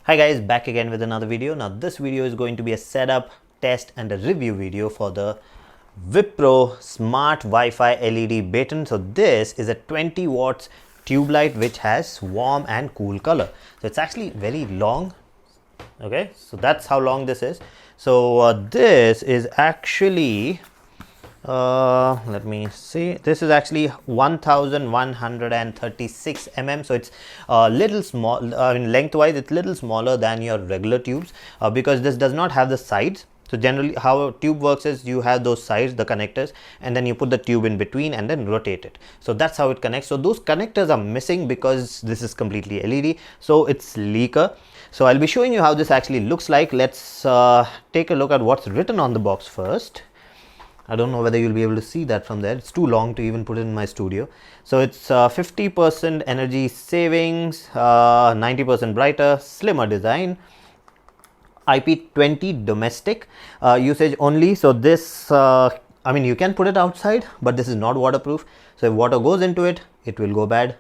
Hi guys, back again with another video. Now this video is going to be a setup, test and a review video for the Wipro Smart Wi-Fi LED Batten. So this is a 20 watts tube light which has warm and cool color. So it's actually very long. Okay, so that's how long this is. So this is actually let me see, this is actually 1136 mm, so it's a little small. Lengthwise it's little smaller than your regular tubes because this does not have the sides. So generally how a tube works is you have those sides, the connectors, and then you put the tube in between and then rotate it. So that's how it connects. So those connectors are missing because this is completely LED, so it's sleeker. So I'll be showing you how this actually looks like. Let's take a look at what's written on the box first. I don't know whether you'll be able to see that from there. It's too long to even put it in my studio. So it's 50% energy savings, 90% brighter, slimmer design, IP20 domestic usage only. So this, you can put it outside, but this is not waterproof. So if water goes into it, it will go bad.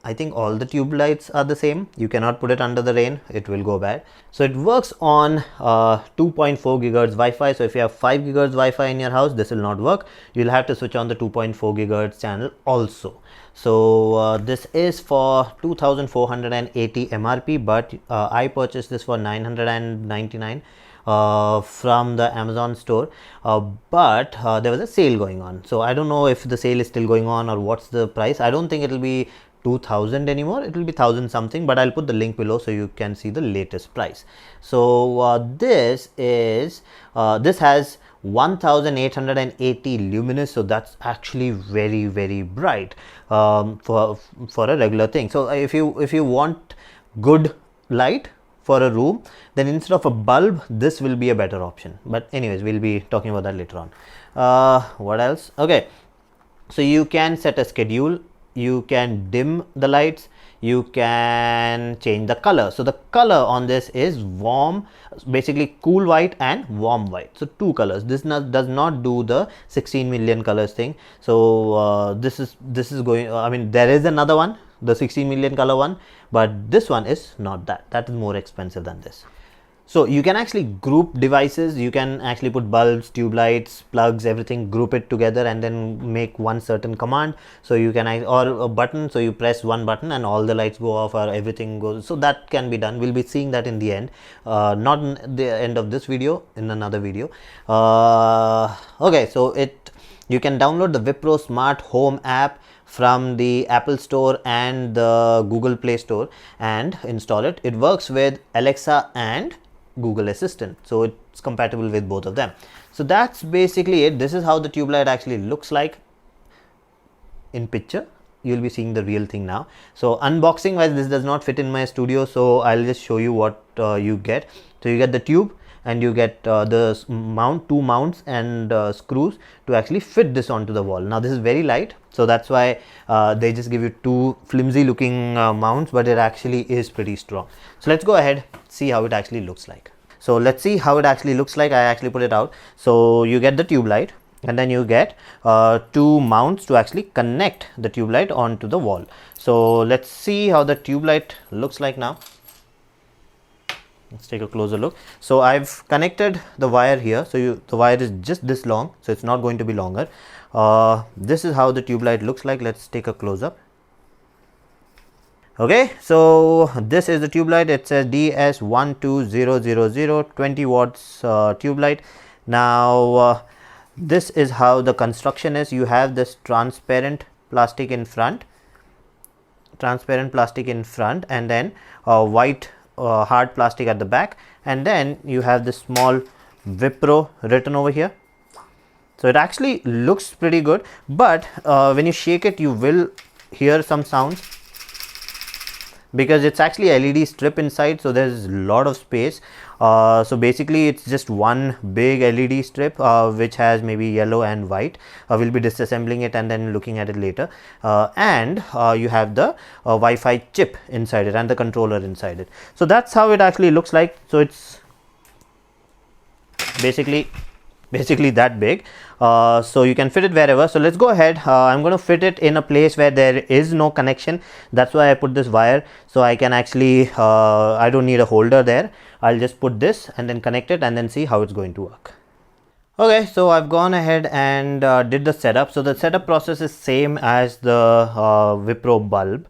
I think all the tube lights are the same. You cannot put it under the rain, it will go bad. So it works on 2.4 gigahertz Wi-Fi. So if you have 5 gigahertz Wi-Fi in your house, this will not work. You'll have to switch on the 2.4 gigahertz channel also. So this is for 2480 MRP, but I purchased this for 999 from the Amazon store, but there was a sale going on. So I don't know if the sale is still going on or what's the price. I don't think it will be 2000 anymore, it will be 1000 something, but I'll put the link below so you can see the latest price. So this has 1880 luminous, so that's actually very bright for a regular thing. So if you want good light for a room, then instead of a bulb, this will be a better option. But anyways, we'll be talking about that later on. What else? Okay, so you can set a schedule, you can dim the lights, you can change the color. So the color on this is warm, basically cool white and warm white. So two colors. This does not do the 16 million colors thing. So this is going, there is another one, the 16 million color one, but this one is not that. That is more expensive than this. So you can actually group devices. You can actually put bulbs, tube lights, plugs, everything, group it together and then make one certain command. So you can, or a button, so you press one button and all the lights go off or everything goes. So that can be done. We'll be seeing that in the end, not in the end of this video, in another video. Okay, so you can download the Wipro Smart Home app from the Apple Store and the Google Play Store and install it. It works with Alexa and Google Assistant, so it's compatible with both of them. So that's basically it. This is how the tube light actually looks like in picture. You'll be seeing the real thing now. So unboxing wise, this does not fit in my studio, so I'll just show you what you get. So you get the tube and you get the two mounts and screws to actually fit this onto the wall. Now this is very light, so that's why they just give you two flimsy looking mounts, but it actually is pretty strong. So let's go ahead, see how it actually looks like. So let's see how it actually looks like. I actually put it out. So you get the tube light and then you get two mounts to actually connect the tube light onto the wall. So let's see how the tube light looks like now. Let's take a closer look. So I've connected the wire here. So the wire is just this long, so it's not going to be longer. This is how the tube light looks like. Let's take a close up. Okay, so this is the tube light. It says DS12000 20 watts tube light. Now this is how the construction is. You have this transparent plastic in front, and then white hard plastic at the back, and then you have this small Wipro written over here. So it actually looks pretty good, but when you shake it, you will hear some sounds because it's actually LED strip inside, so there's a lot of space. So basically it's just one big LED strip which has maybe yellow and white. We'll be disassembling it and then looking at it later. And you have the Wi-Fi chip inside it and the controller inside it. So that's how it actually looks like. So it's basically basically that big. So you can fit it wherever. So let's go ahead. I'm going to fit it in a place where there is no connection. That's why I put this wire, so I can actually I don't need a holder there. I'll just put this and then connect it and then see how it's going to work. Okay, so I've gone ahead and did the setup. So the setup process is same as the Wipro bulb.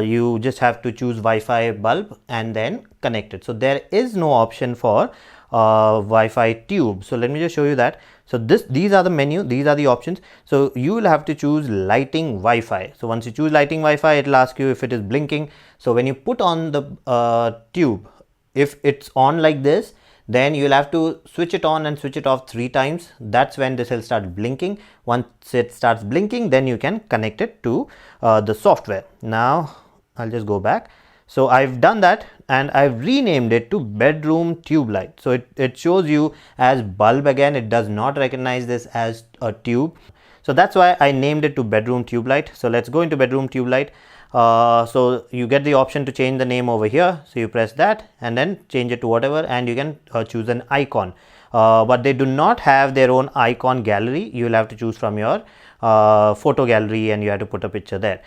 You just have to choose Wi-Fi bulb and then connect it. So there is no option for Wi-Fi tube. So let me just show you that. So these are the menu, these are the options. So you will have to choose lighting Wi-Fi. So once you choose lighting Wi-Fi, it will ask you if it is blinking. So when you put on the tube, if it's on like this, then you will have to switch it on and switch it off 3 times. That's when this will start blinking. Once it starts blinking, then you can connect it to the software. Now I'll just go back. So I've done that and I've renamed it to bedroom tube light. So it shows you as bulb again. It does not recognize this as a tube. So that's why I named it to bedroom tube light. So let's go into bedroom tube light. So you get the option to change the name over here. So you press that and then change it to whatever, and you can choose an icon. But they do not have their own icon gallery. You will have to choose from your photo gallery and you have to put a picture there.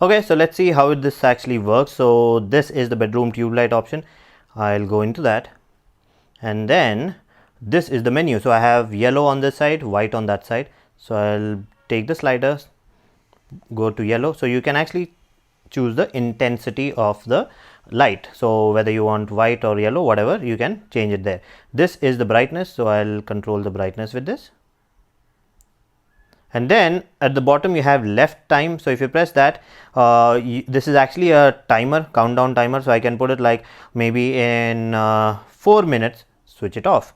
Okay, so let's see how this actually works. So this is the bedroom tube light option. I'll go into that, and then this is the menu. So I have yellow on this side, white on that side. So I'll take the sliders, go to yellow. So you can actually choose the intensity of the light. So whether you want white or yellow, whatever, you can change it there. This is the brightness. So I'll control the brightness with this. And then at the bottom you have left time. So if you press that, this is actually a timer, countdown timer. So I can put it like maybe in 4 minutes, switch it off.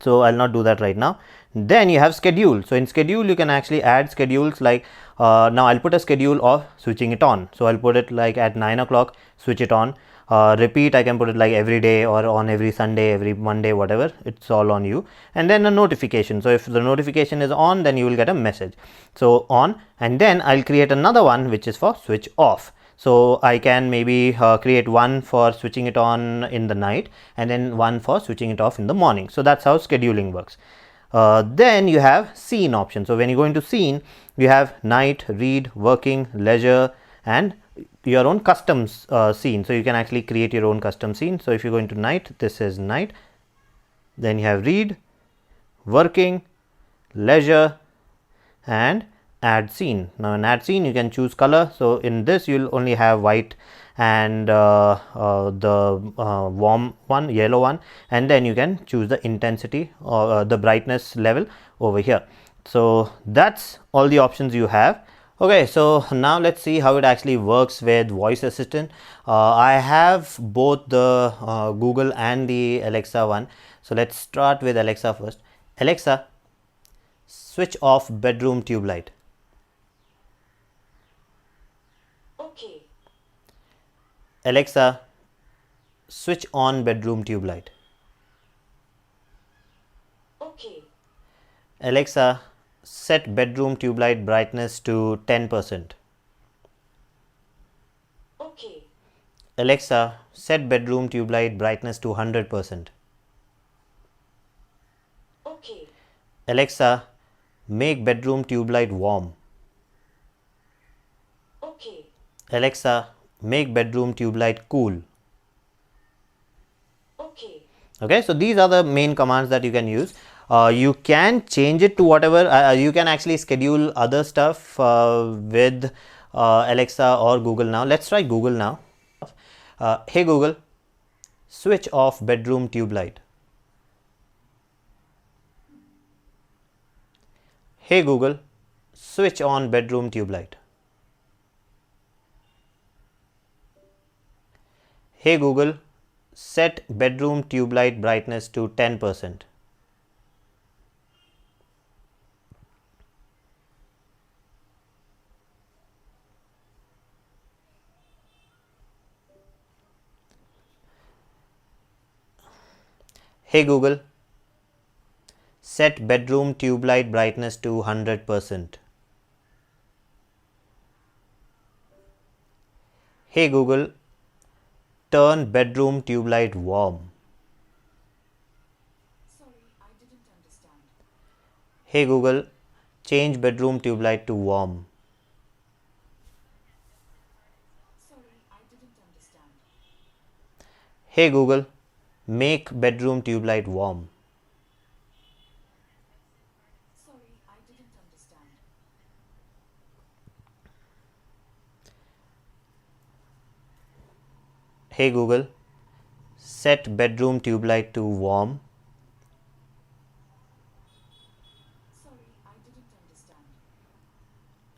So I'll not do that right now. Then you have schedule. So in schedule you can actually add schedules like now I'll put a schedule of switching it on. So I'll put it like at 9 o'clock, switch it on. Repeat, I can put it like every day or on every Sunday, every Monday, whatever. It's all on you. And then a notification. So if the notification is on, then you will get a message. So on, and then I'll create another one which is for switch off. So I can maybe create one for switching it on in the night and then one for switching it off in the morning. So that's how scheduling works. Then you have scene option. So when you go into scene, you have night, read, working, leisure, and your own custom scene. So you can actually create your own custom scene. So if you go into night, this is night. Then you have read, working, leisure, and add scene. Now in add scene you can choose color. So in this you will only have white and the warm one, yellow one, and then you can choose the intensity or the brightness level over here. So that's all the options you have. Okay, so now let's see how it actually works with voice assistant. I have both the Google and the Alexa one. So let's start with Alexa first. Alexa, switch off bedroom tube light. Okay. Alexa, switch on bedroom tube light. Okay. Alexa, set bedroom tube light brightness to 10%. Okay. Alexa, set bedroom tube light brightness to 100%. Okay. Alexa, make bedroom tube light warm. Okay. Alexa, make bedroom tube light cool. Okay. Okay, so these are the main commands that you can use. You can change it to whatever, you can actually schedule other stuff with Alexa or Google now. Let's try Google now. Hey Google, switch off bedroom tube light. Hey Google, switch on bedroom tube light. Hey Google, set bedroom tube light brightness to 10%. Hey Google, set bedroom tube light brightness to 100%. Hey Google, turn bedroom tube light warm. Sorry, I didn't understand. Hey Google, change bedroom tube light to warm. Sorry, I didn't understand. Hey Google, make bedroom tube light warm. Sorry, I didn't understand. Hey Google, set bedroom tube light to warm. Sorry, I didn't understand.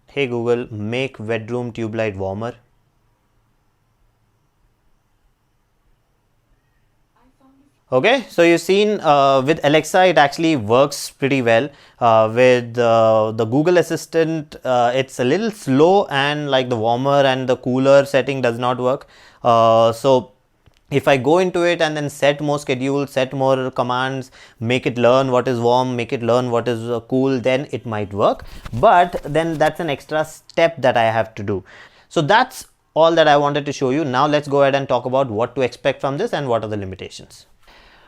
Hey Google, make bedroom tube light warmer. I found it. Okay, so you've seen with Alexa it actually works pretty well. With the Google Assistant, it's a little slow, and like the warmer and the cooler setting does not work. So if I go into it and then set more schedules, set more commands, make it learn what is warm, make it learn what is cool, then it might work. But then that's an extra step that I have to do. So that's all that I wanted to show you. Now let's go ahead and talk about what to expect from this and what are the limitations.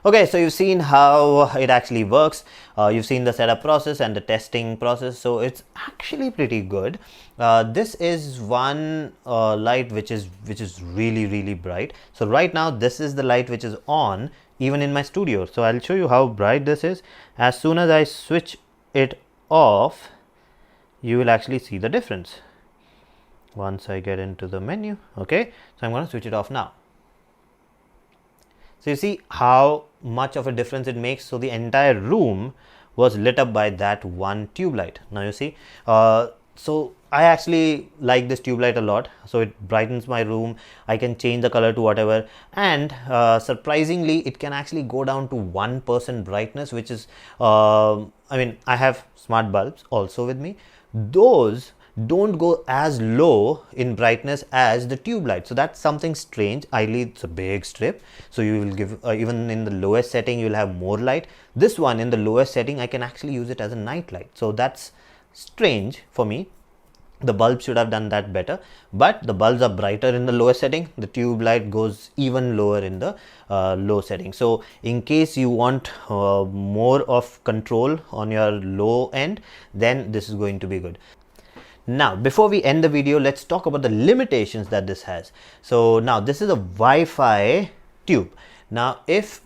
Okay, so you've seen how it actually works. You've seen the setup process and the testing process, so it's actually pretty good. This is one light which is really bright. So right now this is the light which is on even in my studio. So I'll show you how bright this is. As soon as I switch it off, you will actually see the difference once I get into the menu. Okay, so I'm going to switch it off now. So you see how much of a difference it makes. So the entire room was lit up by that one tube light. Now you see, so I actually like this tube light a lot. So it brightens my room. I can change the color to whatever, and surprisingly it can actually go down to 1% brightness, which is I mean, I have smart bulbs also with me. Those don't go as low in brightness as the tube light. So that's something strange. Ideally it's a big strip, so you will give even in the lowest setting you will have more light. This one in the lowest setting I can actually use it as a night light, so that's strange for me. The bulb should have done that better, but the bulbs are brighter in the lowest setting. The tube light goes even lower in the low setting. So in case you want more of control on your low end, then this is going to be good. Now, before we end the video, let's talk about the limitations that this has. So now this is a Wi-Fi tube. Now, if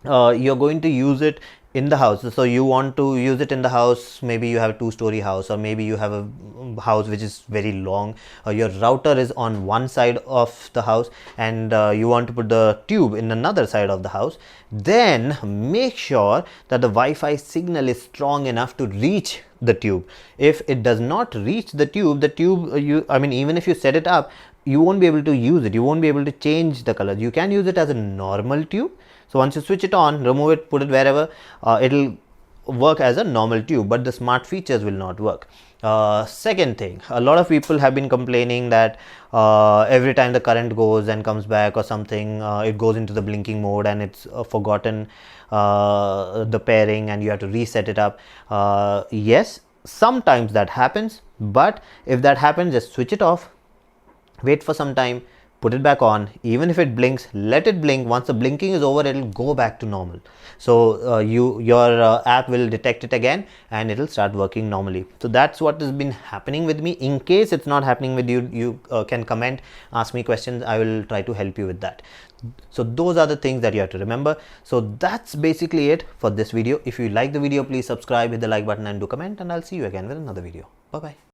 you're going to use it in the house, so you want to use it in the house, maybe you have a 2-story house, or maybe you have a house which is very long, or your router is on one side of the house and you want to put the tube in another side of the house, then make sure that the Wi-Fi signal is strong enough to reach the tube. If it does not reach the tube, I mean, even if you set it up, you won't be able to use it. You won't be able to change the colors. You can use it as a normal tube. So once you switch it on, remove it, put it wherever, it'll work as a normal tube, but the smart features will not work. Second thing, a lot of people have been complaining that every time the current goes and comes back or something, it goes into the blinking mode and it's forgotten the pairing and you have to reset it up. Yes, sometimes that happens, but if that happens, just switch it off, wait for some time, put it back on. Even if it blinks, let it blink. Once the blinking is over, it'll go back to normal. So your app will detect it again and it'll start working normally. So that's what has been happening with me. In case it's not happening with you, you can comment, ask me questions. I will try to help you with that. So those are the things that you have to remember. So that's basically it for this video. If you like the video, please subscribe, hit the like button and do comment, and I'll see you again with another video. Bye bye.